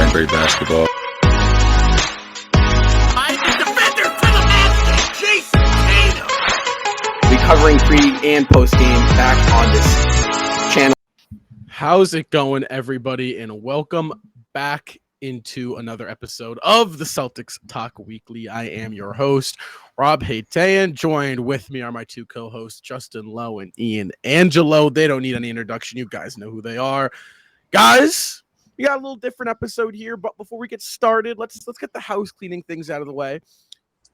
playing great basketball. Defender to the basket, Jayson Tatum. Be covering pre and post game back on this channel. How's it going, everybody? And welcome back into another episode of the Celtics Talk Weekly. I am your host, Rob Haytayan. Joined with me are my two co-hosts, Justin Lowe and Ian Angelo. They don't need any introduction. You guys know who they are. Guys, we got a little different episode here, but before we get started, let's get the house cleaning things out of the way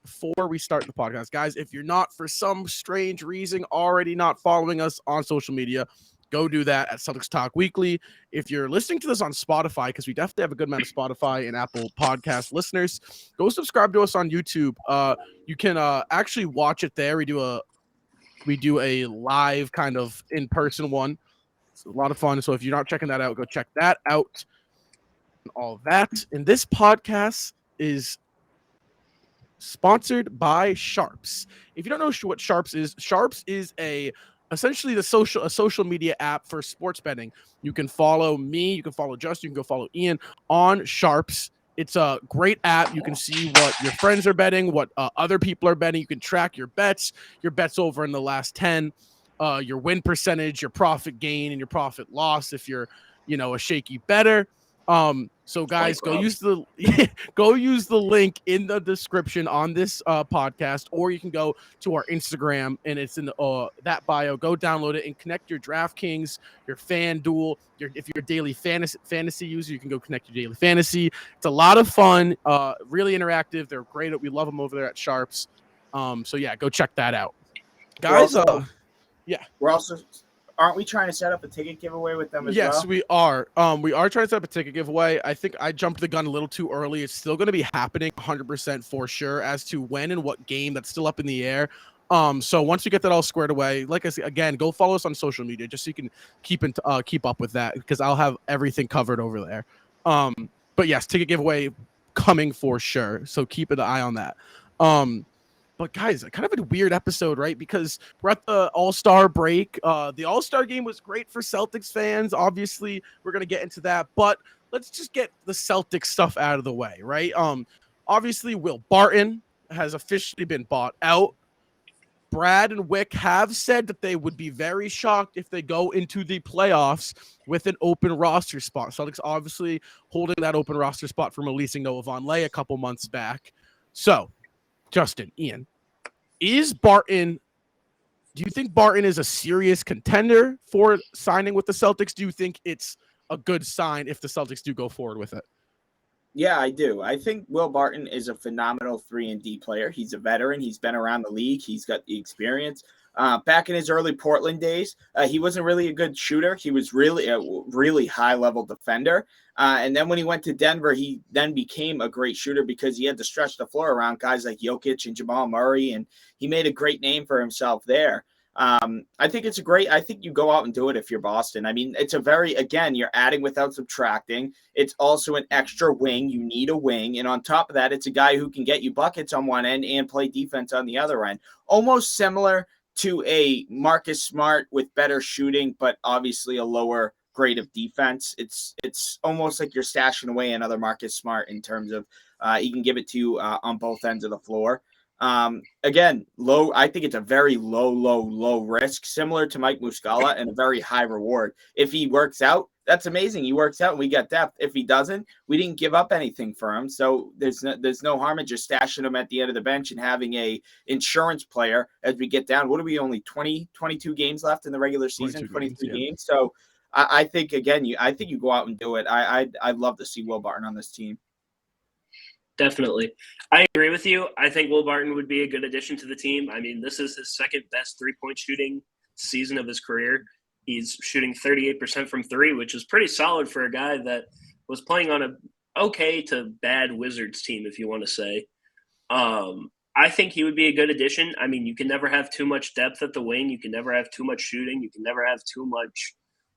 before we start the podcast. Guys, if you're not, for some strange reason, already not following us on social media, go do that at Celtics Talk Weekly. If you're listening to this on Spotify, because we definitely have a good amount of Spotify and Apple podcast listeners, go subscribe to us on YouTube. You can actually watch it there. We do a live kind of in-person one. It's a lot of fun. So if you're not checking that out, go check that out. And all that. And this podcast is sponsored by Sharps. If you don't know what Sharps is essentially a social media app for sports betting. You can follow me, you can follow Justin, you can go follow Ian on Sharps. It's a great app. You can see what your friends are betting, what other people are betting. You can track your bets over in the last 10, your win percentage, your profit gain, and your profit loss if you're, a shaky bettor. So guys, go use the link in the description on this podcast, or you can go to our Instagram and it's in the that bio. Go download it and connect your DraftKings, your FanDuel. If you're a daily fantasy user, you can go connect your daily fantasy. It's a lot of fun, really interactive. They're great. We love them over there at Sharps. So yeah, go check that out, guys. Aren't we trying to set up a ticket giveaway with them as well? Yes, we are. We are trying to set up a ticket giveaway. I think I jumped the gun a little too early. It's still going to be happening 100% for sure. As to when and what game, that's still up in the air. So once we get that all squared away, like I said, again, go follow us on social media just so you can keep up with that, because I'll have everything covered over there. But yes, ticket giveaway coming for sure. So keep an eye on that. But guys, kind of a weird episode, right? Because we're at the All-Star break. The All-Star game was great for Celtics fans. Obviously, we're going to get into that. But let's just get the Celtics stuff out of the way, right? Obviously, Will Barton has officially been bought out. Brad and Wick have said that they would be very shocked if they go into the playoffs with an open roster spot. Celtics obviously holding that open roster spot from releasing Noah Vonleh a couple months back. So, Justin, Ian, do you think Barton is a serious contender for signing with the Celtics? Do you think it's a good sign if the Celtics do go forward with it? Yeah, I do. I think Will Barton is a phenomenal 3-and-D player. He's a veteran. He's been around the league. He's got the experience. Back in his early Portland days, he wasn't really a good shooter. He was really a really high-level defender. And then when he went to Denver, he then became a great shooter because he had to stretch the floor around guys like Jokic and Jamal Murray, and he made a great name for himself there. I think you go out and do it if you're Boston. I mean, it's you're adding without subtracting. It's also an extra wing. You need a wing. And on top of that, it's a guy who can get you buckets on one end and play defense on the other end. Almost similar to a Marcus Smart with better shooting, but obviously a lower grade of defense. It's almost like you're stashing away another Marcus Smart in terms of he can give it to you on both ends of the floor. Again, low. I think it's a very low risk, similar to Mike Muscala, and a very high reward. If he works out, that's amazing. He works out and we get depth. If he doesn't, we didn't give up anything for him. So there's no harm in just stashing him at the end of the bench and having a insurance player as we get down. What are we, only 22 games left in the regular season? 23 games. So I think, again, you go out and do it. I'd love to see Will Barton on this team. Definitely. I agree with you. I think Will Barton would be a good addition to the team. I mean, this is his second best three-point shooting season of his career. He's shooting 38% from three, which is pretty solid for a guy that was playing on a okay to bad Wizards team, if you want to say. I think he would be a good addition. I mean, you can never have too much depth at the wing. You can never have too much shooting. You can never have too much,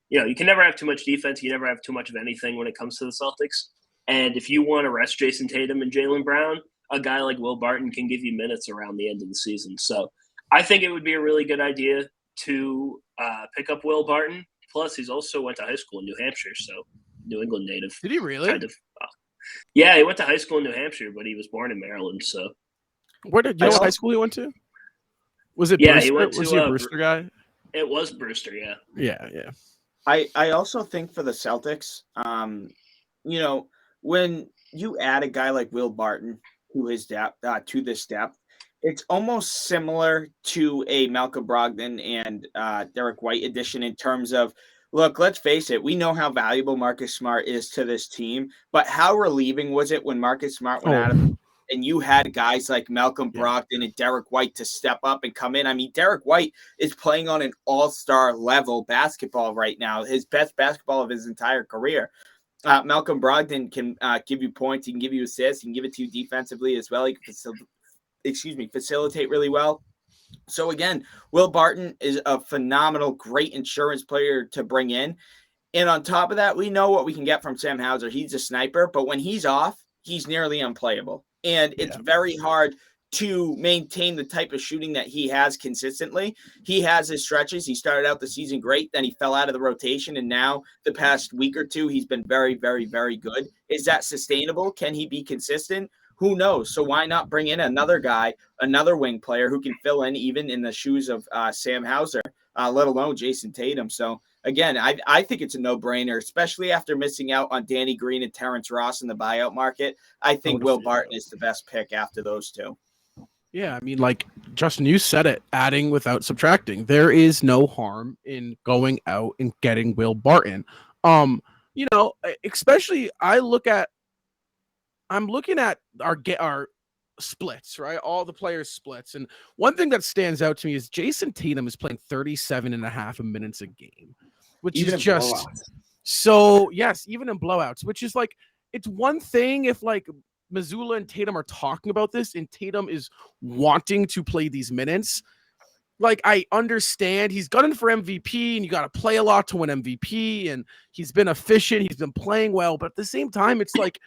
you can never have too much defense. You never have too much of anything when it comes to the Celtics. And if you want to rest Jayson Tatum and Jaylen Brown, a guy like Will Barton can give you minutes around the end of the season. So I think it would be a really good idea to pick up Will Barton. Plus, he's also went to high school in New Hampshire, so New England native. Did he really? Kind of. Yeah, he went to high school in New Hampshire, but he was born in Maryland. So Where did you know what high school he went to? Was it yeah, Brewster? he went Was to he a Brewster guy? It was Brewster. Yeah. Yeah. I also think for the Celtics, when you add a guy like Will Barton to his depth, to this depth, it's almost similar to a Malcolm Brogdon and Derek White addition in terms of, look, let's face it, we know how valuable Marcus Smart is to this team, but how relieving was it when Marcus Smart went out of and you had guys like Malcolm Brogdon and Derek White to step up and come in? I mean, Derek White is playing on an all-star level basketball right now, his best basketball of his entire career. Malcolm Brogdon can give you points, he can give you assists, he can give it to you defensively as well. He can facilitate really well. So again, Will Barton is a phenomenal, great insurance player to bring in. And on top of that, we know what we can get from Sam Hauser. He's a sniper, but when he's off, he's nearly unplayable. And it's very hard to maintain the type of shooting that he has consistently. He has his stretches. He started out the season great, then he fell out of the rotation, and now the past week or two, he's been very, very, very good. Is that sustainable? Can he be consistent? Who knows? So why not bring in another guy, another wing player who can fill in even in the shoes of Sam Hauser, let alone Jayson Tatum. So again, I think it's a no-brainer, especially after missing out on Danny Green and Terrence Ross in the buyout market. I think Will Barton is the best pick after those two. Yeah, I mean, like, Justin, you said it, adding without subtracting. There is no harm in going out and getting Will Barton. Especially I'm looking at our splits, right? All the players' splits. And one thing that stands out to me is Jayson Tatum is playing 37.5 minutes a game, which even is just blowouts. So, yes, even in blowouts, which is like, it's one thing if like Mazzulla and Tatum are talking about this and Tatum is wanting to play these minutes. Like, I understand he's gunning for MVP and you got to play a lot to win MVP and he's been efficient. He's been playing well. But at the same time, it's like,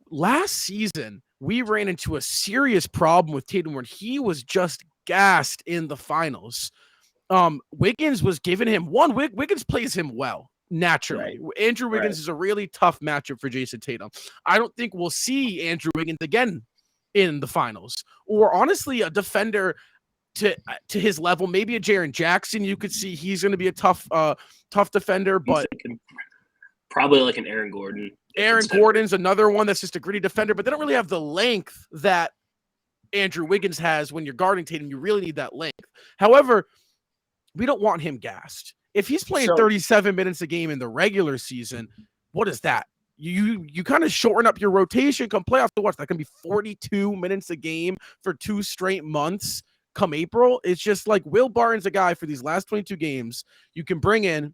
last season, we ran into a serious problem with Tatum when he was just gassed in the finals. Wiggins was giving him Wiggins plays him well naturally. Right. Andrew Wiggins is a really tough matchup for Jayson Tatum. I don't think we'll see Andrew Wiggins again in the finals, or honestly, a defender to his level. Maybe a Jaren Jackson. You could see he's going to be a tough defender, but probably like an Aaron Gordon. Aaron Gordon's another one that's just a gritty defender, but they don't really have the length that Andrew Wiggins has when you're guarding Tatum. You really need that length. However, we don't want him gassed. If he's playing 37 minutes a game in the regular season, what is that? You kind of shorten up your rotation come playoff to watch. That can be 42 minutes a game for 2 straight months come April. It's just like Will Barton's a guy for these last 22 games you can bring in.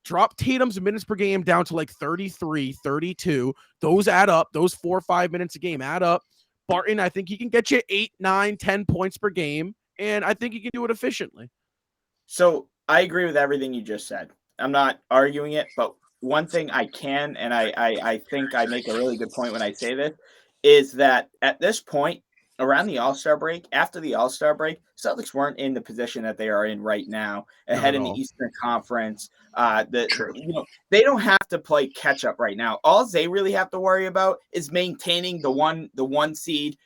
Drop Tatum's minutes per game down to like 33, 32. Those add up. Those 4 or 5 minutes a game add up. Barton, I think he can get you 8, 9, 10 points per game, and I think he can do it efficiently. So I agree with everything you just said. I'm not arguing it, but one thing I can, and I think I make a really good point when I say this, is that at this point, around the All-Star break, after the All-Star break, Celtics weren't in the position that they are in right now, ahead in the Eastern Conference. They don't have to play catch up right now. All they really have to worry about is maintaining the one seed.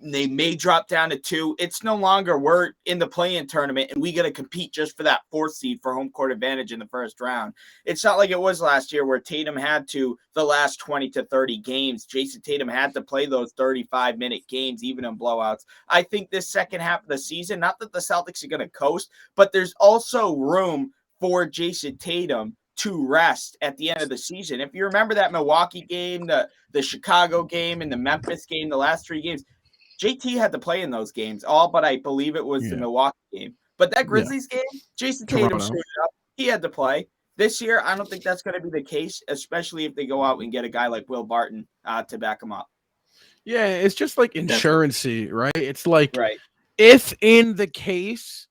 They may drop down to 2. It's no longer we're in the play-in tournament and we got to compete just for that 4th seed for home court advantage in the first round. It's not like it was last year where Tatum had to, the last 20 to 30 games, Jayson Tatum had to play those 35-minute games, even in blowouts. I think this second half of the season, not that the Celtics are going to coast, but there's also room for Jayson Tatum to rest at the end of the season. If you remember that Milwaukee game, the Chicago game, and the Memphis game, the last 3 games, JT had to play in those games, but I believe it was the Milwaukee game. But that Grizzlies game, Jayson Tatum screwed it up. He had to play. This year, I don't think that's going to be the case, especially if they go out and get a guy like Will Barton to back him up. Yeah, it's just like insurance-y, right? It's like if in the case,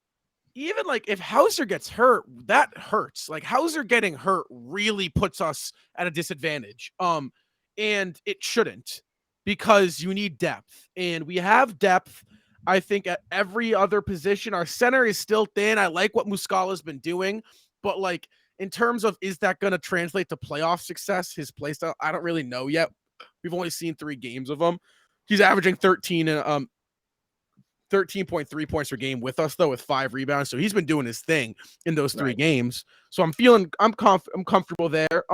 even like if Hauser gets hurt, that hurts. Like Hauser getting hurt really puts us at a disadvantage. And it shouldn't. Because you need depth, and we have depth, I think, at every other position. Our center is still thin. I like what Muscala's been doing, but like in terms of is that going to translate to playoff success, his play style, I don't really know yet. We've only seen 3 games of him. He's averaging 13.3 points per game with us, though, with 5 rebounds. So he's been doing his thing in those 3 games. So I'm comfortable there.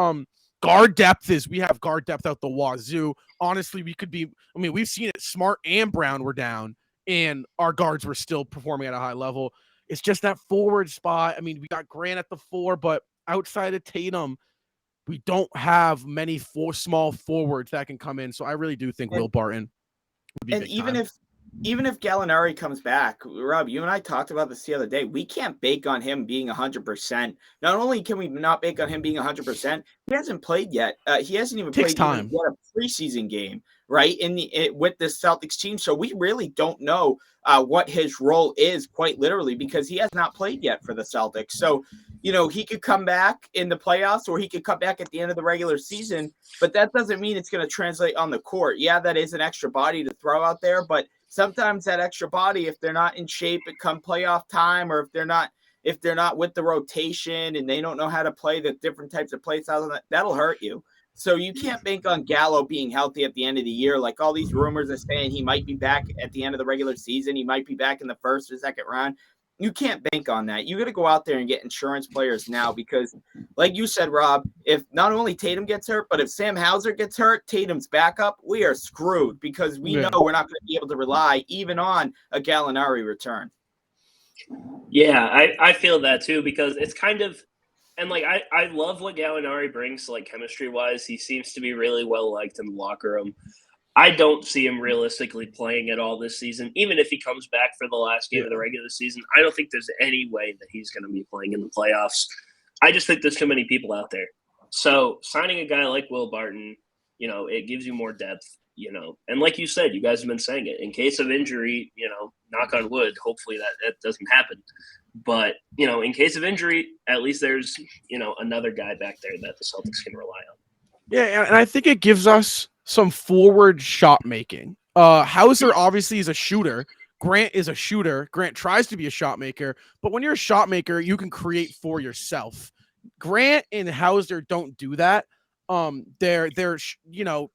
Guard depth we have guard depth out the wazoo. Honestly, we've seen it. Smart and Brown were down, and our guards were still performing at a high level. It's just that forward spot. I mean, we got Grant at the 4, but outside of Tatum, we don't have many small forwards that can come in. So I really do think Will Barton would be and big even time. if Gallinari comes back, Rob, you and I talked about this the other day. We can't bank on him being 100%. Not only can we not bank on him being 100%, he hasn't played yet. He hasn't even played even a preseason game, right? With the Celtics team. So we really don't know what his role is, quite literally, because he has not played yet for the Celtics. So, he could come back in the playoffs, or he could come back at the end of the regular season, but that doesn't mean it's going to translate on the court. Yeah, that is an extra body to throw out there, but sometimes that extra body, if they're not in shape at come playoff time, or if they're not with the rotation and they don't know how to play the different types of play styles, that'll hurt you. So you can't bank on Gallo being healthy at the end of the year. Like all these rumors are saying he might be back at the end of the regular season. He might be back in the first or second round. You can't bank on that. You got to go out there and get insurance players now, because like you said, Rob, if not only Tatum gets hurt, but if Sam Hauser gets hurt, Tatum's backup, we are screwed, because we know we're not going to be able to rely even on a Gallinari return. Yeah, I feel that too, because it's kind of, and like I love what Gallinari brings, like chemistry wise. He seems to be really well liked in the locker room. I don't see him realistically playing at all this season. Even if he comes back for the last game of the regular season, I don't think there's any way that he's going to be playing in the playoffs. I just think there's too many people out there. So signing a guy like Will Barton, it gives you more depth, and like you said, you guys have been saying it, in case of injury, knock on wood, hopefully that doesn't happen. But, in case of injury, at least there's, another guy back there that the Celtics can rely on. Yeah, and I think it gives us some forward shot making. Hauser obviously is a shooter. Grant is a shooter. Grant tries to be a shot maker, but when you're a shot maker, you can create for yourself. Grant and Hauser don't do that. They're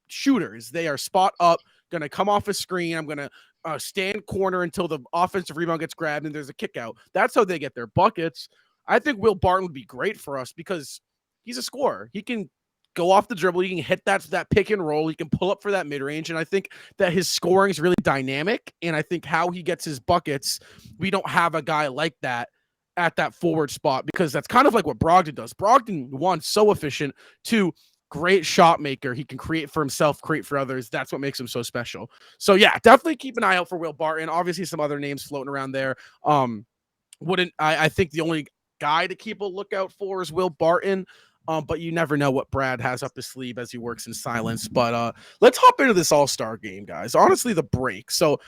shooters. They are spot up, gonna come off a screen. I'm gonna stand corner until the offensive rebound gets grabbed and there's a kick out. That's how they get their buckets. I think Will Barton would be great for us because he's a scorer. He can go off the dribble. He can hit that pick and roll. He can pull up for that mid range. And I think that his scoring is really dynamic. And I think how he gets his buckets, we don't have a guy like that at that forward spot, because that's kind of like what Brogdon does. Brogdon, 1, so efficient. 2, great shot maker. He can create for himself, create for others. That's what makes him so special. So yeah, definitely keep an eye out for Will Barton. Obviously some other names floating around there. I think the only guy to keep a lookout for is Will Barton. But you never know what Brad has up his sleeve as he works in silence. But let's hop into this All-Star game, guys. Honestly, the break. So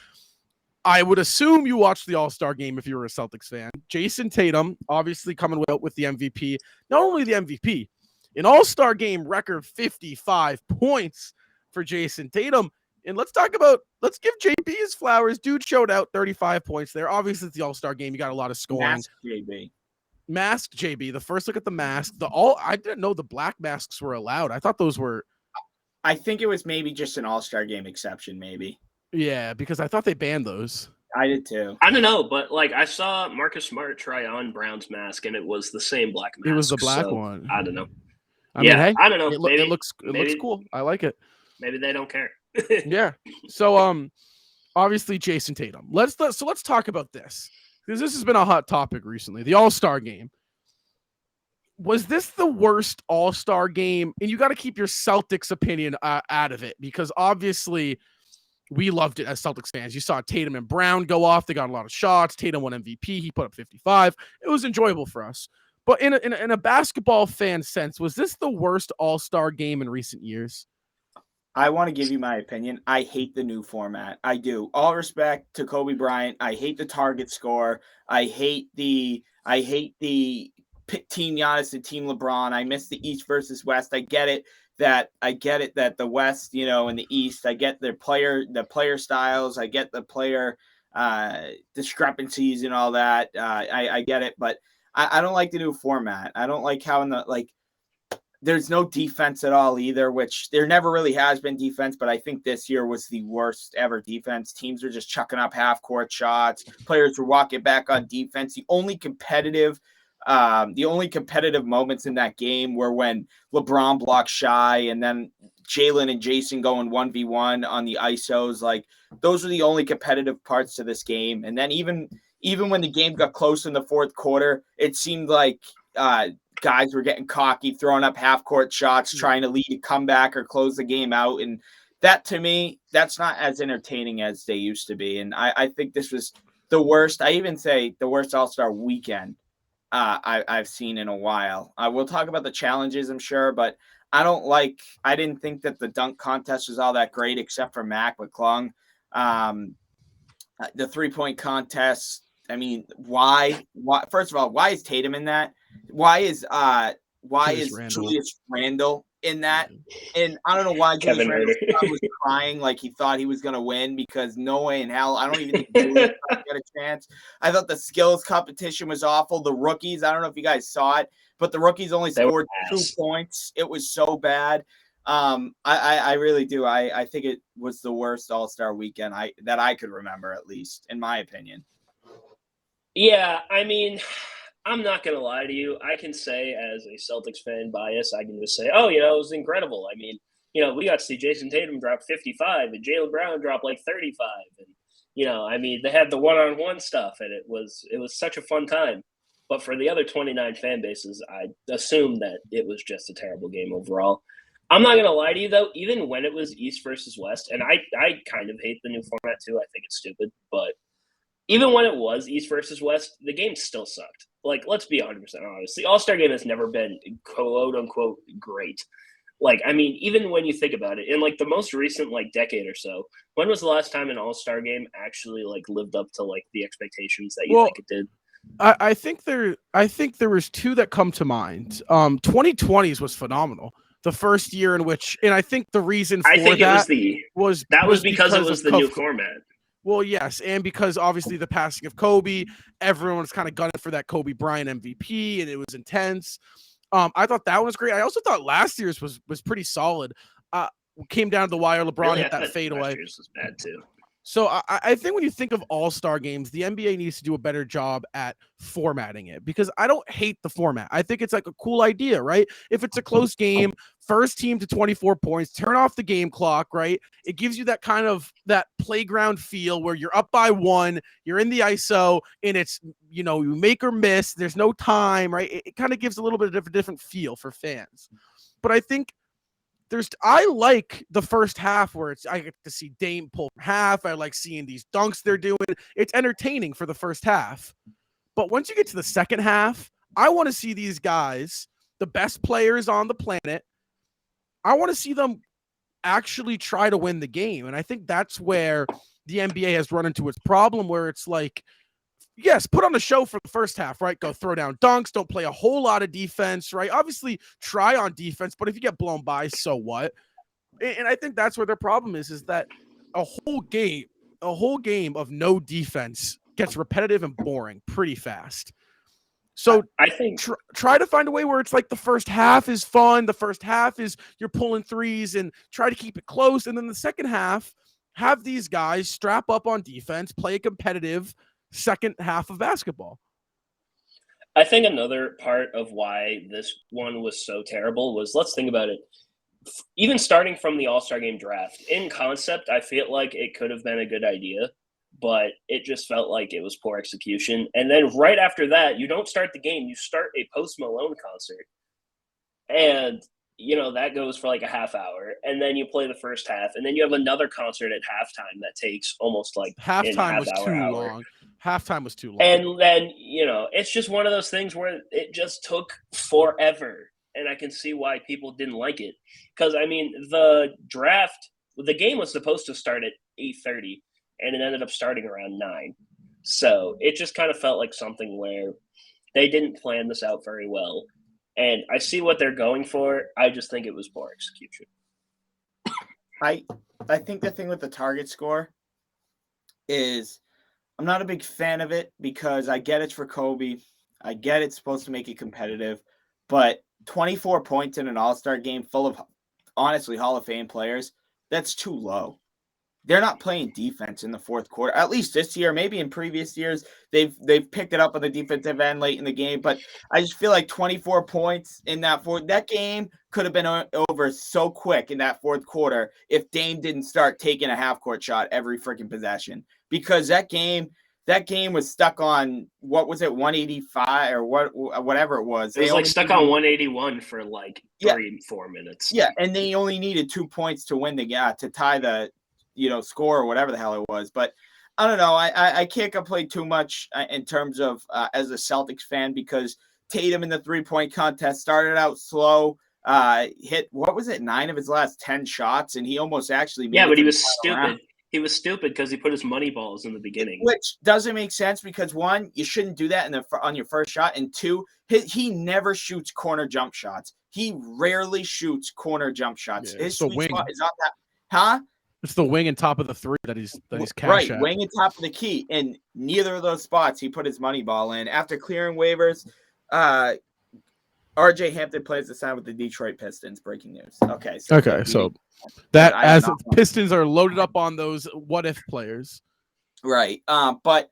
I would assume you watched the All-Star game if you were a Celtics fan. Jayson Tatum, obviously coming out with the MVP. Not only the MVP, an All-Star game record 55 points for Jayson Tatum. And let's give JB his flowers. Dude showed out 35 points there. Obviously, it's the All-Star game. You got a lot of scoring. Mask JB, the first look at the mask. I didn't know the black masks were allowed. I thought those were. I think it was maybe just an All-Star game exception, maybe. Yeah, because I thought they banned those. I did too. I don't know, but I saw Marcus Smart try on Brown's mask, and it was the same black mask. It was the black one. I don't know. I mean, hey, I don't know. It looks cool. I like it. Maybe they don't care. Yeah. So obviously Jayson Tatum. Let's talk about this, because this has been a hot topic recently. The All-Star game. Was this the worst All-Star game? And you got to keep your Celtics opinion out of it, because obviously we loved it as Celtics fans. You saw Tatum and Brown go off. They got a lot of shots. Tatum won MVP. He put up 55. It was enjoyable for us. But in a basketball fan sense, was this the worst All-Star game in recent years? I want to give you my opinion. I hate the new format. I do. All respect to Kobe Bryant. I hate the target score. I hate the Team Giannis and Team LeBron. I miss the East versus West. I get it that the West, and the East, I get the player styles. I get the player discrepancies and all that. I get it, but I don't like the new format. I don't like how there's no defense at all either, which there never really has been defense, but I think this year was the worst ever defense. Teams were just chucking up half-court shots. Players were walking back on defense. The only competitive moments in that game were when LeBron blocked Shy and then Jalen and Jayson going 1v1 on the ISOs. Like, those were the only competitive parts to this game. And then even when the game got close in the fourth quarter, it seemed like guys were getting cocky, throwing up half-court shots, trying to lead a comeback or close the game out. And that, to me, that's not as entertaining as they used to be. And I think this was the worst. I even say the worst All-Star weekend I've seen in a while. We'll talk about the challenges, I'm sure, but I didn't think that the dunk contest was all that great except for Mac McClung. The three-point contest, I mean, why? First of all, why is Tatum in that? Why is Julius Randle in that? And I don't know why Julius Randle was crying like he thought he was going to win, because no way in hell. I don't even think Julius got a chance. I thought the skills competition was awful. The rookies, I don't know if you guys saw it, but the rookies only scored 2 points. It was so bad. I really do. I think it was the worst All-Star weekend that I could remember, at least in my opinion. Yeah, I mean, I'm not going to lie to you. I can say, as a Celtics fan bias, I can just say, oh, it was incredible. I mean, we got to see Jayson Tatum drop 55 and Jaylen Brown drop like 35. And, I mean, they had the one-on-one stuff, and it was such a fun time. But for the other 29 fan bases, I assume that it was just a terrible game overall. I'm not going to lie to you, though, even when it was East versus West, and I kind of hate the new format, too. I think it's stupid, but even when it was East versus West, the game still sucked. Like, let's be 100% honest. The All-Star game has never been quote-unquote great. Like, I mean, even when you think about it, in, like, the most recent, like, decade or so, when was the last time an All-Star game actually, like, lived up to, like, the expectations that you think it did? I think there was 2 that come to mind. 2020s was phenomenal. The first year in which, and I think the reason for was because it was the new format. Well, yes, and because obviously the passing of Kobe, everyone was kind of gunning for that Kobe Bryant MVP, and it was intense. I thought that was great. I also thought last year's was pretty solid. Came down to the wire. LeBron hit that fadeaway. Last year's was bad too. So I think when you think of all-star games, the NBA needs to do a better job at formatting it, because I don't hate the format. I think it's like a cool idea, right? If it's a close game, first team to 24 points, turn off the game clock, right? It gives you that kind of that playground feel where you're up by 1, you're in the ISO, and it's, you make or miss. There's no time, right? It kind of gives a little bit of a different feel for fans. But I think I like the first half where I get to see Dame pull half. I like seeing these dunks they're doing. It's entertaining for the first half. But once you get to the second half, I want to see these guys, the best players on the planet, I want to see them actually try to win the game. And I think that's where the NBA has run into its problem, where it's like, yes, put on a show for the first half, right? Go throw down dunks. Don't play a whole lot of defense, right? Obviously, try on defense, but if you get blown by, so what? And I think that's where their problem is that a whole game of no defense gets repetitive and boring pretty fast. So I think try to find a way where it's like the first half is fun. The first half is you're pulling threes and try to keep it close. And then the second half, have these guys strap up on defense, play a competitive second half of basketball. I think another part of why this one was so terrible was, let's think about it. Even starting from the All-Star Game draft, in concept, I feel like it could have been a good idea, but it just felt like it was poor execution. And then right after that, you don't start the game, you start a Post Malone concert. And that goes for like a half hour, and then you play the first half, and then you have another concert at halftime that takes almost like halftime was too long. Halftime was too long. And then, it's just one of those things where it just took forever, and I can see why people didn't like it. Because, I mean, the game was supposed to start at 8:30, and it ended up starting around 9. So it just kind of felt like something where they didn't plan this out very well. And I see what they're going for. I just think it was poor execution. I think the thing with the target score is I'm not a big fan of it, because I get it's for Kobe. I get it's supposed to make it competitive, but 24 points in an All-Star game full of, honestly, Hall of Fame players, that's too low. They're not playing defense in the fourth quarter, at least this year. Maybe in previous years, they've picked it up on the defensive end late in the game. But I just feel like 24 points in that game could have been over so quick in that fourth quarter if Dame didn't start taking a half-court shot every freaking possession. Because that game was stuck on, what was it, 185 or whatever it was. It was like stuck on 181 for like 3-4 minutes. Yeah, and they only needed 2 points to win to tie the score or whatever the hell it was. But I don't know. I can't complain too much in terms of as a Celtics fan, because Tatum in the 3-point contest started out slow, hit, what was it, 9 of his last 10 shots, and he almost actually made but he was stupid. Round. He was stupid because he put his money balls in the beginning, which doesn't make sense because, one, you shouldn't do that on your first shot, and two, he never shoots corner jump shots. He rarely shoots corner jump shots. His sweet spot is on that, huh? It's the wing and top of the three that he's cash right, at. Wing and top of the key, and neither of those spots he put his money ball in. After clearing waivers, R.J. Hampton plays to sign with the Detroit Pistons. Breaking news. So that as Pistons are loaded up on those what if players, right? But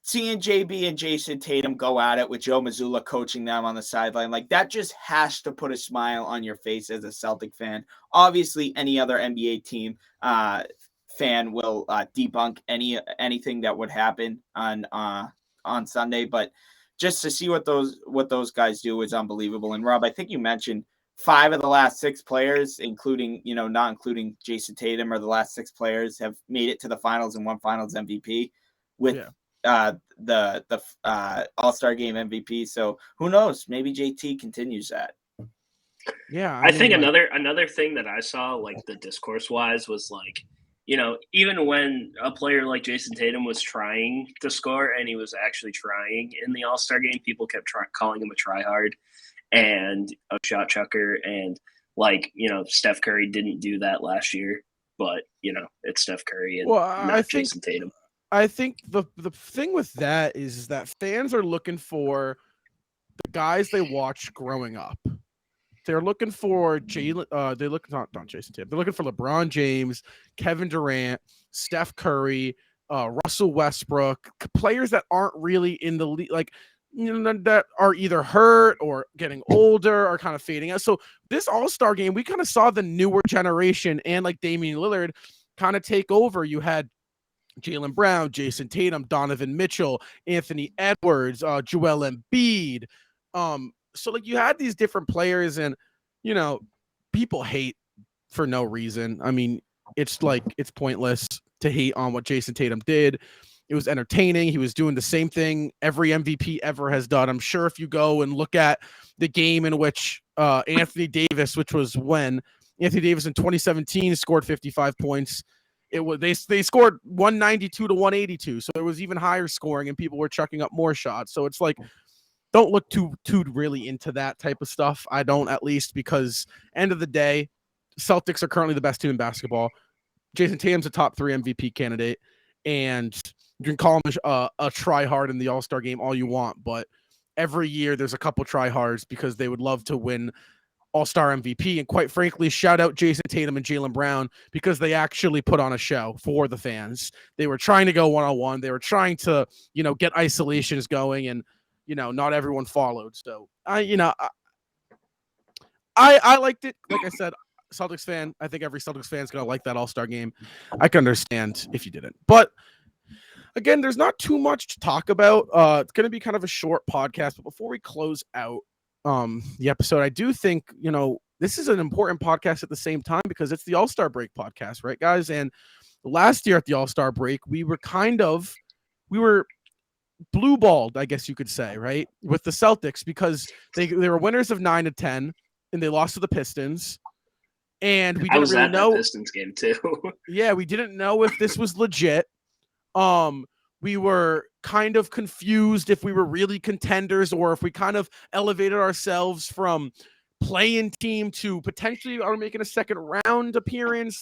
seeing JB and Jayson Tatum go at it with Joe Mazzulla coaching them on the sideline, like that just has to put a smile on your face as a Celtic fan. Obviously, any other NBA team fan will debunk anything that would happen on Sunday, but just to see what those guys do is unbelievable. And Rob, I think you mentioned 5 of the last 6 players, including not including Jayson Tatum, or the last 6 players have made it to the finals and won Finals MVP with the All-Star Game MVP. So who knows? Maybe JT continues that. Yeah, I think another thing that I saw, like the discourse wise, was like, even when a player like Jayson Tatum was trying to score and he was actually trying in the All-Star game, people kept calling him a tryhard and a shot chucker, and Steph Curry didn't do that last year, but it's Steph Curry and not Jayson Tatum. I think the thing with that is that fans are looking for the guys they watched growing up. They're looking for Jayson Tatum. They're looking for LeBron James, Kevin Durant, Steph Curry, Russell Westbrook, players that aren't really in the league, that are either hurt or getting older or kind of fading out. So this All-Star game, we kind of saw the newer generation and like Damian Lillard kind of take over. You had Jaylen Brown, Jayson Tatum, Donovan Mitchell, Anthony Edwards, Joel Embiid. So you had these different players, and people hate for no reason. I mean, it's pointless to hate on what Jayson Tatum did. It was entertaining. He was doing the same thing every MVP ever has done. I'm sure if you go and look at the game in which Anthony Davis, which was when Anthony Davis in 2017 scored 55 points, it was they scored 192 to 182. So it was even higher scoring, and people were chucking up more shots. So it's don't look too really into that type of stuff. I don't, at least, because end of the day, Celtics are currently the best team in basketball. Jayson Tatum's a top 3 MVP candidate, and you can call him a try-hard in the All-Star game all you want, but every year there's a couple try-hards because they would love to win All-Star MVP. And quite frankly, shout out Jayson Tatum and Jaylen Brown, because they actually put on a show for the fans. They were trying to go one-on-one. They were trying to, get isolations going, and not everyone followed. So I liked it. Like I said, Celtics fan. I think every Celtics fan is going to like that All-Star game. I can understand if you didn't, but again, there's not too much to talk about. It's going to be kind of a short podcast, but before we close out the episode, I do think, this is an important podcast at the same time, because it's the All-Star break podcast, right, guys? And last year at the All-Star break, we were blue balled, I guess you could say, right, with the Celtics, because they were winners of 9 to 10, and they lost to the Pistons. And we didn't really know. The Pistons game too. Yeah, we didn't know if this was legit. We were kind of confused if we were really contenders, or if we kind of elevated ourselves from play-in team to potentially are making a second round appearance.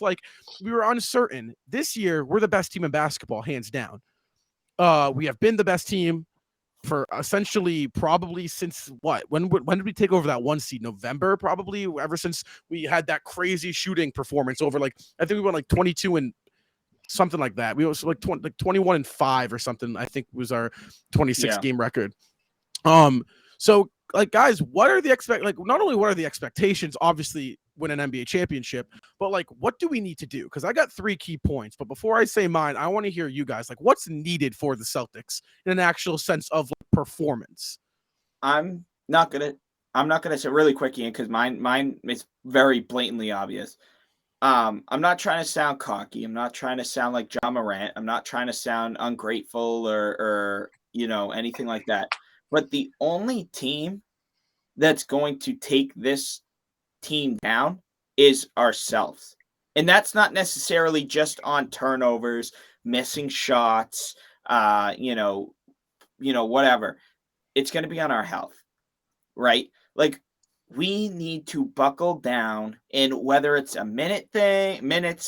We were uncertain. This year, we're the best team in basketball, hands down. We have been the best team for essentially probably since what? When did we take over that 1 seed? November, probably, ever since we had that crazy shooting performance over, like, I think we went like 22 and something like that. We was like 21-5 or something, I think was our 26 game record. So like, guys, what are the not only what are the expectations, obviously win an NBA championship, but like, what do we need to do? Because I got 3 key points, but before I say mine, I want to hear you guys, like, what's needed for the Celtics in an actual sense of performance. I'm not gonna say really quick, Ian, because mine is very blatantly obvious. I'm not trying to sound cocky. I'm not trying to sound like John Morant. I'm not trying to sound ungrateful or anything like that. But the only team that's going to take this team down is ourselves. And that's not necessarily just on turnovers, missing shots, whatever. It's going to be on our health, right? Like, we need to buckle down, and whether it's a minutes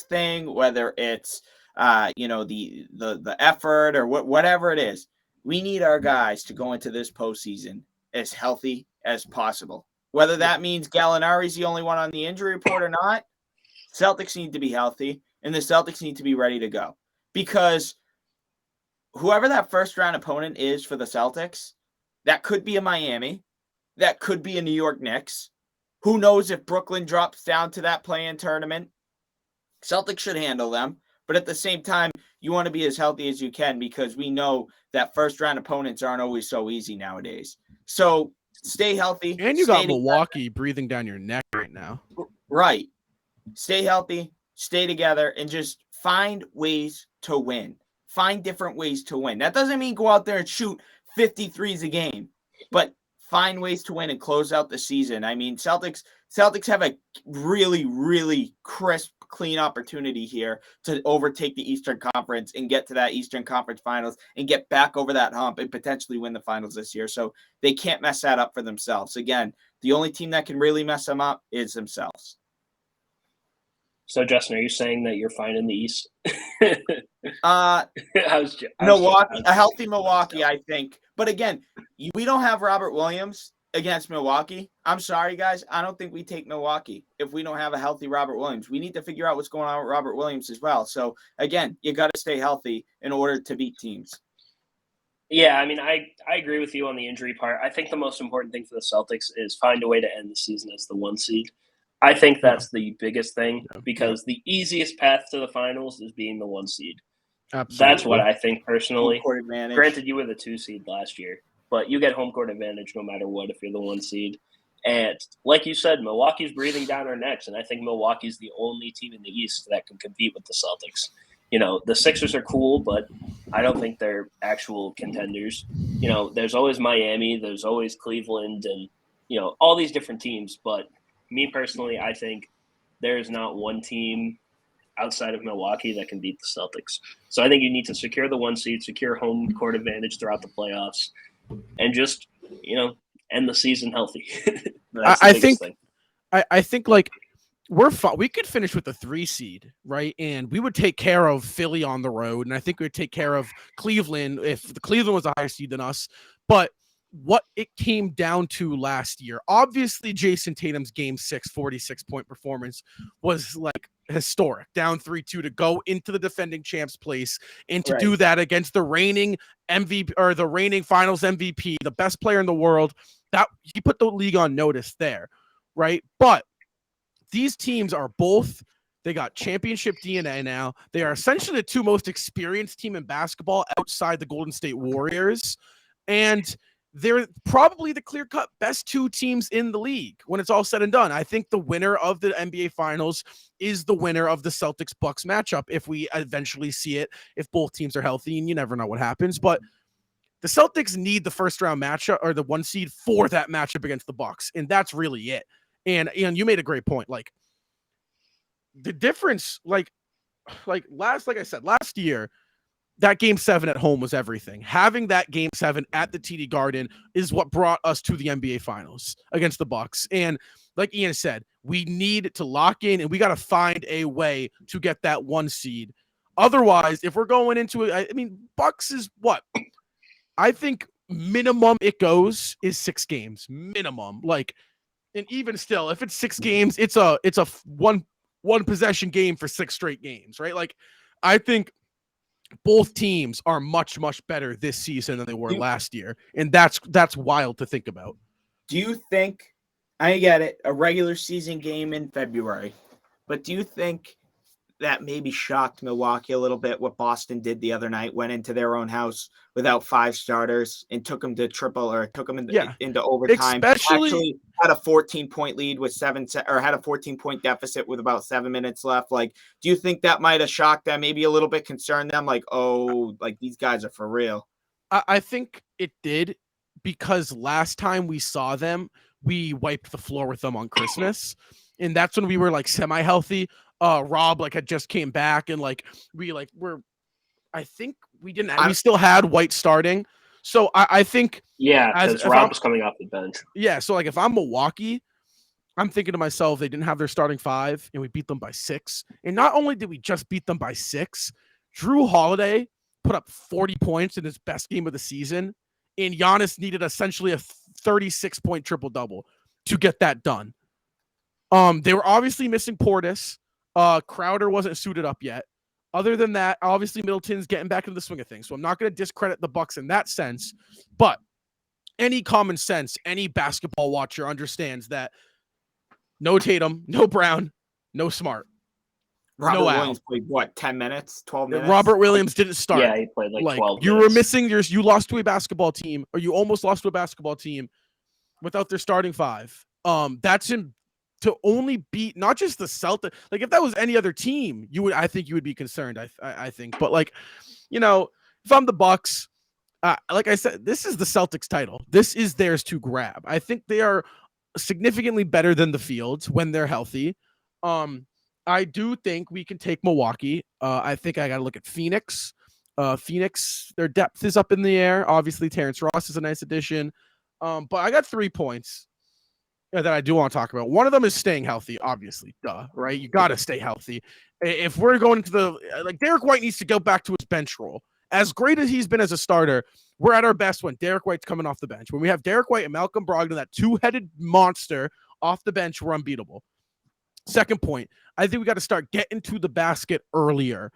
thing, whether it's the effort or whatever it is, we need our guys to go into this postseason as healthy as possible. Whether that means Gallinari's the only one on the injury report or not, Celtics need to be healthy, and the Celtics need to be ready to go. Because whoever that first round opponent is for the Celtics, that could be a Miami, that could be a New York Knicks. Who knows if Brooklyn drops down to that play-in tournament? Celtics should handle them. But at the same time, you want to be as healthy as you can, because we know that first-round opponents aren't always so easy nowadays. So stay healthy. And you got Milwaukee breathing down your neck right now. Right. Stay healthy, stay together, and just find ways to win. Find different ways to win. That doesn't mean go out there and shoot 53s a game, but find ways to win and close out the season. I mean, Celtics have a really, really crisp, clean opportunity here to overtake the Eastern Conference and get to that Eastern Conference Finals and get back over that hump and potentially win the finals this year. So they can't mess that up for themselves. Again, the only team that can really mess them up is themselves. So, Justin, are you saying that you're fine in the East? Milwaukee, a healthy Milwaukee, I think. But again, we don't have Robert Williams against Milwaukee. I'm sorry, guys. I don't think we take Milwaukee if we don't have a healthy Robert Williams. We need to figure out what's going on with Robert Williams as well. So, again, you got to stay healthy in order to beat teams. Yeah, I mean, I agree with you on the injury part. I think the most important thing for the Celtics is find a way to end the season as the 1 seed. I think that's the biggest thing, because the easiest path to the finals is being the 1 seed. Absolutely. That's what I think personally. Home court advantage. Granted, you were the 2 seed last year, but you get home court advantage no matter what if you're the 1 seed. And like you said, Milwaukee's breathing down our necks, and I think Milwaukee's the only team in the East that can compete with the Celtics. The Sixers are cool, but I don't think they're actual contenders. There's always Miami, there's always Cleveland, and, all these different teams, but me personally, I think there is not one team outside of Milwaukee that can beat the Celtics. So I think you need to secure the 1 seed, secure home court advantage throughout the playoffs, and just, end the season healthy. I think like we could finish with the 3 seed, right? And we would take care of Philly on the road, and I think we would take care of Cleveland if the Cleveland was a higher seed than us. But what it came down to last year, obviously Jayson Tatum's game 6 46-point performance was like historic, down 3-2 to go into the defending champs place, and to do that against the reigning MVP or the reigning finals MVP, the best player in the world, that he put the league on notice there, right? But these teams are both, they got championship DNA now. They are essentially the 2 most experienced team in basketball outside the Golden State Warriors, and they're probably the clear-cut best 2 teams in the league when it's all said and done. I think the winner of the NBA Finals is the winner of the Celtics-Bucks matchup if we eventually see it, if both teams are healthy, and you never know what happens. But the Celtics need the first-round matchup or the 1 seed for that matchup against the Bucks, and that's really it. And you made a great point. Like, the difference, like I said, last year, that game 7 at home was everything. Having that game 7 at the TD Garden is what brought us to the NBA Finals against the Bucks. And like Ian said, we need to lock in, and we got to find a way to get that 1 seed. Otherwise, if we're going into it, I mean, Bucks is what? I think minimum it goes is 6 games minimum. Like, and even still, if it's 6 games, it's a one possession game for 6 straight games, right? Like, I think both teams are much better this season than they were last year, and that's wild to think about. Do you think, I get it, a regular season game in February, but do you think that maybe shocked Milwaukee a little bit what Boston did the other night, went into their own house without 5 starters and took them to into overtime, Especially, actually had a 14-point lead with had a 14-point deficit with about 7 minutes left? Like, do you think that might have shocked them, maybe a little bit concerned them, like, oh, like these guys are for real? I think it did, because last time we saw them, we wiped the floor with them on Christmas, and that's when we were like semi-healthy. Rob like had just came back, and like we like were, I think we still had White starting. So I think, because Rob was coming off the bench. Yeah, so like if I'm Milwaukee, I'm thinking to myself, they didn't have their starting 5 and we beat them by 6. And not only did we just beat them by 6, Drew Holiday put up 40 points in his best game of the season, and Giannis needed essentially a 36-point triple-double to get that done. They were obviously missing Portis. Crowder wasn't suited up yet. Other than that, obviously Middleton's getting back into the swing of things. So I'm not going to discredit the Bucks in that sense, but any common sense, any basketball watcher understands that no Tatum, no Brown, no Smart. Robert Williams played, 10 minutes, 12 minutes? Robert Williams didn't start. Yeah, he played like 12 You minutes. were missing you lost to a basketball team, or you almost lost to a basketball team without their starting 5. That's to only beat not just the Celtics. Like, if that was any other team, I think you would be concerned. I think, but like, if I'm the Bucks, like I said, this is the Celtics title. This is theirs to grab. I think they are significantly better than the Fields when they're healthy. I do think we can take Milwaukee. I think I got to look at Phoenix. Phoenix, their depth is up in the air. Obviously, Terrence Ross is a nice addition. But I got 3 points that I do want to talk about. One of them is staying healthy, obviously. Duh, right? You got to stay healthy. If we're going to Derek White needs to go back to his bench role. As great as he's been as a starter, we're at our best when Derek White's coming off the bench. When we have Derek White and Malcolm Brogdon, that 2-headed monster off the bench, we're unbeatable. Second point, I think we got to start getting to the basket earlier.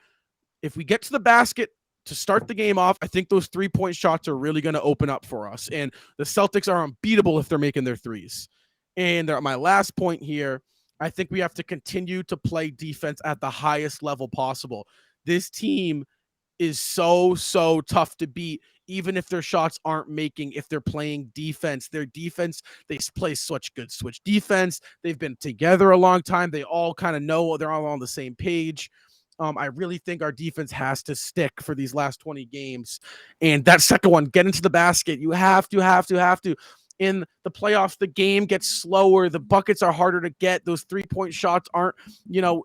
If we get to the basket to start the game off, I think those 3-point shots are really going to open up for us. And the Celtics are unbeatable if they're making their threes. And my last point here, I think we have to continue to play defense at the highest level possible. This team is so tough to beat, even if their shots aren't making. If they're playing defense, their defense, they play such good switch defense. They've been together a long time. They all kind of know they're all on the same page. I really think our defense has to stick for these last 20 games. And that second one, get into the basket. You have to. In the playoffs, the game gets slower. The buckets are harder to get. Those 3-point shots aren't,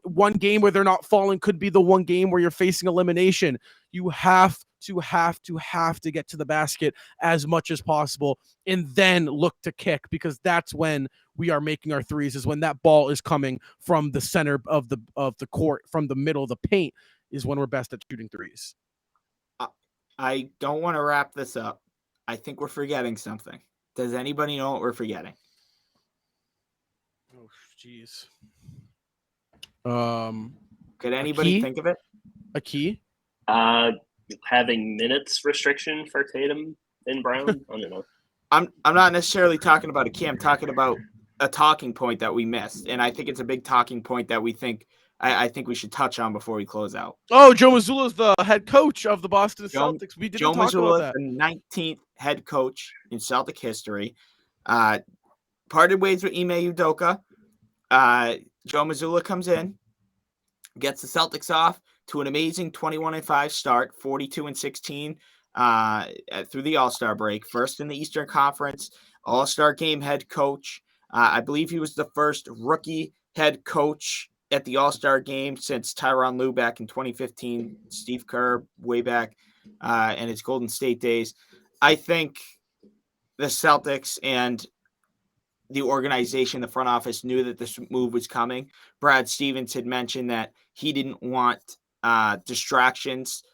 one game where they're not falling could be the one game where you're facing elimination. You have to get to the basket as much as possible, and then look to kick, because that's when we are making our threes, is when that ball is coming from the center of the court, from the middle of the paint, is when we're best at shooting threes. I don't want to wrap this up. I think we're forgetting something. Does anybody know what we're forgetting? Oh, jeez. Could anybody think of it? A key? Having minutes restriction for Tatum and Brown. I don't know. I'm not necessarily talking about a key. I'm talking about a talking point that we missed, and I think it's a big talking point that I think we should touch on before we close out. Oh, Joe Mazzulla is the head coach of the Boston Celtics. We didn't talk about that. The 19th head coach in Celtic history. Parted ways with Ime Udoka. Joe Mazzulla comes in, gets the Celtics off to an amazing 21-5 start, 42-16 through the All-Star break. First in the Eastern Conference, All-Star game head coach. I believe he was the first rookie head coach at the All-Star game since Tyronn Lue back in 2015, Steve Kerr way back and his Golden State days. I think the Celtics and the organization, the front office, knew that this move was coming. Brad Stevens had mentioned that he didn't want distractions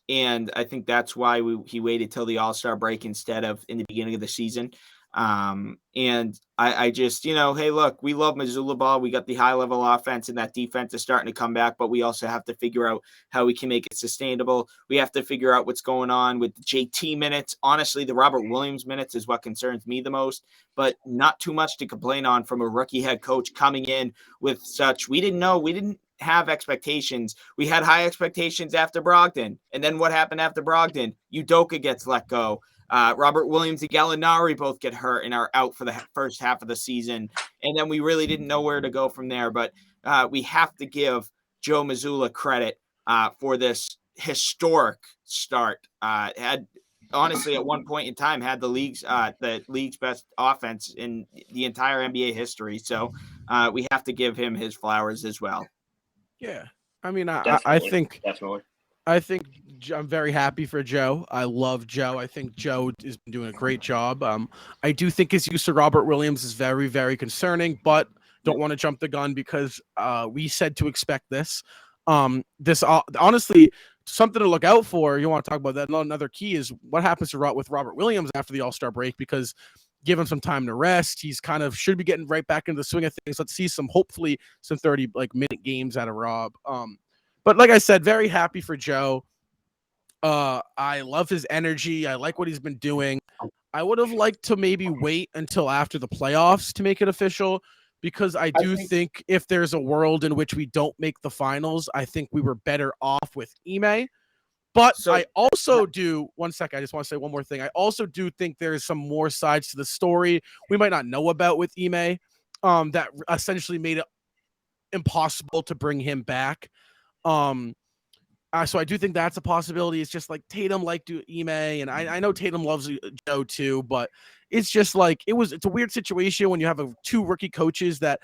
And I think that's why he waited till the All-Star break instead of in the beginning of the season. And I just, hey, look, we love Missoula ball. We got the high level offense, and that defense is starting to come back, but we also have to figure out how we can make it sustainable. We have to figure out what's going on with the JT minutes. Honestly, the Robert Williams minutes is what concerns me the most, but not too much to complain on from a rookie head coach coming in with such, we didn't have expectations. We had high expectations after Brogdon. And then what happened after Brogdon? Udoka gets let go. Robert Williams and Gallinari both get hurt and are out for the first half of the season. And then we really didn't know where to go from there. But we have to give Joe Mazzulla credit for this historic start. Had honestly at one point in time had the league's best offense in the entire NBA history. So we have to give him his flowers as well. Yeah. I mean, I think definitely. I think I'm very happy for Joe. I love Joe. I think Joe has been doing a great job. I do think his use of Robert Williams is very, very concerning, but don't want to jump the gun because we said to expect this. Honestly, something to look out for. You want to talk about that. Another key is what happens with Robert Williams after the All-Star break, because give him some time to rest. He's kind of should be getting right back into the swing of things. Let's see hopefully some 30 minute games out of Rob. But like I said, very happy for Joe. I love his energy. I like what he's been doing. I would have liked to maybe wait until after the playoffs to make it official, because I think if there's a world in which we don't make the finals, I think we were better off with Ime. But I also do, one second, I just want to say one more thing. I also do think there's some more sides to the story we might not know about with Ime that essentially made it impossible to bring him back. So I do think that's a possibility. It's just like Tatum liked Ime, and I know Tatum loves Joe too, but it's just like it's a weird situation when you have two rookie coaches that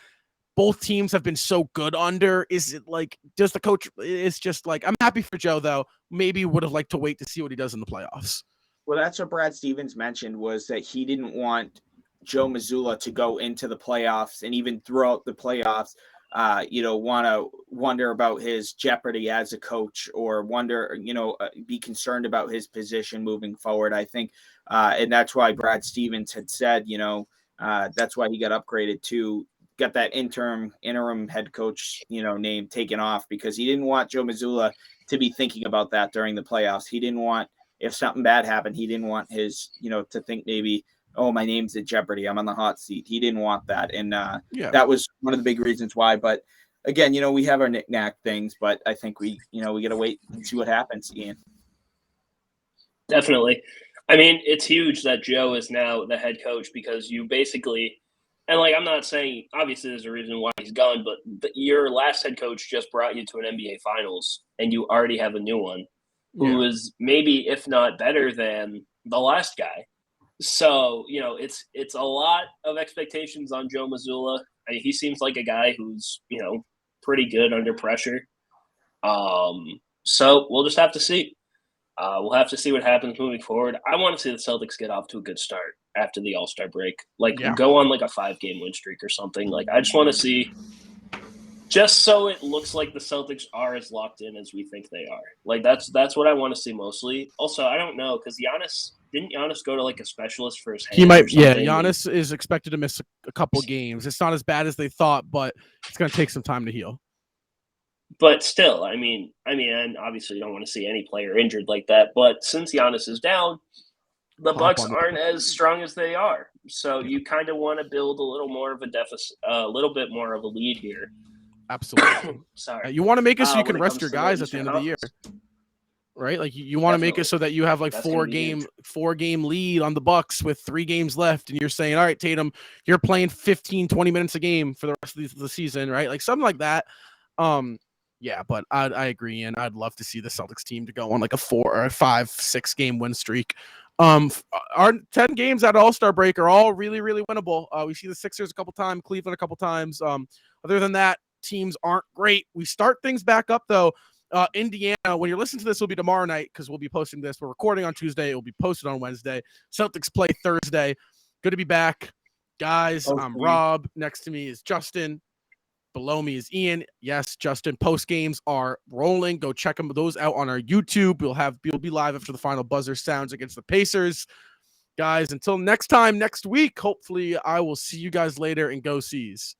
both teams have been so good under. Is it like, does the coach, it's just like, I'm happy for Joe though. Maybe would have liked to wait to see what he does in the playoffs. Well, that's what Brad Stevens mentioned, was that he didn't want Joe Mazzulla to go into the playoffs and even throughout the playoffs, want to wonder about his jeopardy as a coach, or be concerned about his position moving forward. I think, and that's why Brad Stevens had said, that's why he got upgraded to get that interim head coach, name taken off, because he didn't want Joe Mazzulla to be thinking about that during the playoffs. He didn't want, if something bad happened, he didn't want his, to think maybe, oh, my name's at jeopardy, I'm on the hot seat. He didn't want that. And that was one of the big reasons why. But again, we have our knick-knack things, but I think we got to wait and see what happens, Ian. Definitely. I mean, it's huge that Joe is now the head coach, because you basically, and I'm not saying, obviously there's a reason why he's gone, but your last head coach just brought you to an NBA Finals, and you already have a new one who is maybe, if not better than the last guy. So, it's a lot of expectations on Joe Mazzulla. I mean, he seems like a guy who's, pretty good under pressure. So we'll just have to see. We'll have to see what happens moving forward. I want to see the Celtics get off to a good start after the All-Star break. Go on a 5-game win streak or something. I just want to see, just so it looks like the Celtics are as locked in as we think they are. That's what I want to see mostly. Also, I don't know, because didn't Giannis go to a specialist for his hand? He might, yeah. Giannis is expected to miss a couple games. It's not as bad as they thought, but it's going to take some time to heal. But still, I mean, and obviously you don't want to see any player injured like that. But since Giannis is down, the Bucks aren't as strong as they are. So you kind of want to build a little more of a deficit, a little bit more of a lead here. Absolutely. Sorry. You want to make it so you can rest your guys at the end of the year. Right? You want to make it so that you have four game lead on the Bucks with 3 games left, and you're saying, all right, Tatum, you're playing 15, 20 minutes a game for the rest of the season, right? Something like that. Yeah, but I agree, and I'd love to see the Celtics team to go on a 4 or 5, 6 game win streak. Our 10 games at All-Star break are all really, really winnable. We see the Sixers a couple times, Cleveland a couple times. Other than that, teams aren't great. We start things back up though. Indiana, when you're listening to this, will be tomorrow night, because we'll be posting this. We're recording on Tuesday. It will be posted on Wednesday. Celtics play Thursday. Good to be back, guys. I'm Rob. Next to me is Justin. Below me is Ian. Yes, Justin. Post games are rolling. Go check those out on our YouTube. We'll be live after the final buzzer sounds against the Pacers. Guys, until next time, next week, hopefully I will see you guys later and go Seas.